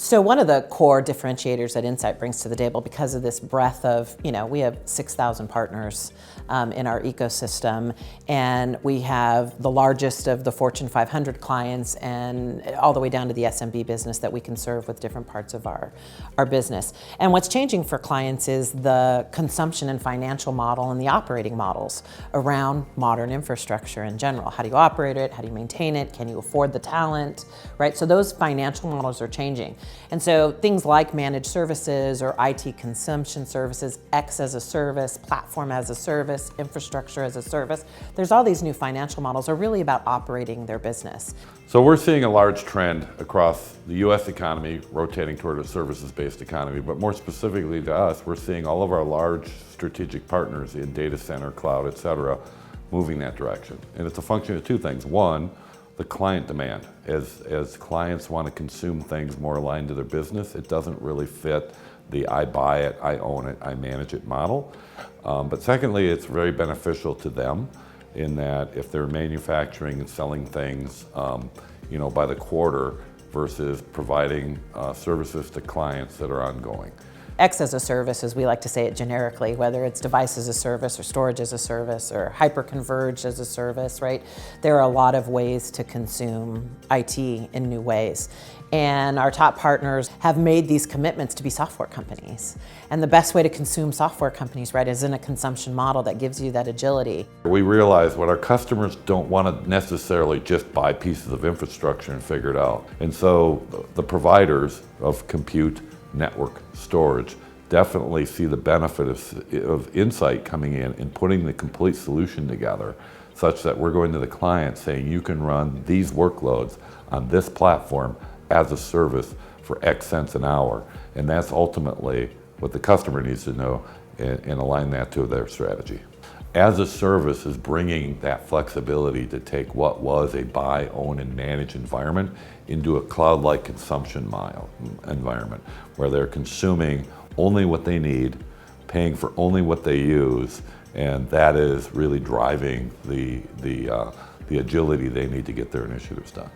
So one of the core differentiators that Insight brings to the table, because of this breadth of, we have 6,000 partners in our ecosystem, and we have the largest of the Fortune 500 clients and all the way down to the SMB business that we can serve with different parts of our business. And what's changing for clients is the consumption and financial model and the operating models around modern infrastructure in general. How do you operate it? How do you maintain it? Can you afford the talent, right? So those financial models are changing. And so things like managed services or IT consumption services, X as a service, platform as a service, infrastructure as a service, there's all these new financial models are really about operating their business. So we're seeing a large trend across the US economy rotating toward a services-based economy, but more specifically to us, we're seeing all of our large strategic partners in data center, cloud, et cetera, moving that direction. And it's a function of two things. One, the client demand. As clients want to consume things more aligned to their business, it doesn't really fit the I buy it, I own it, I manage it model. But secondly, it's very beneficial to them in that if they're manufacturing and selling things by the quarter versus providing services to clients that are ongoing. X as a service, as we like to say it generically, whether it's device as a service or storage as a service or hyper-converged as a service, right? There are a lot of ways to consume IT in new ways. And our top partners have made these commitments to be software companies. And the best way to consume software companies, right, is in a consumption model that gives you that agility. We realize what our customers don't want to necessarily just buy pieces of infrastructure and figure it out. And so the providers of compute, network, storage definitely see the benefit of Insight coming in and putting the complete solution together such that we're going to the client saying you can run these workloads on this platform as a service for X cents an hour. And that's ultimately what the customer needs to know and align that to their strategy. As a service is bringing that flexibility to take what was a buy, own, and manage environment into a cloud-like consumption environment where they're consuming only what they need, paying for only what they use, and that is really driving the agility they need to get their initiatives done.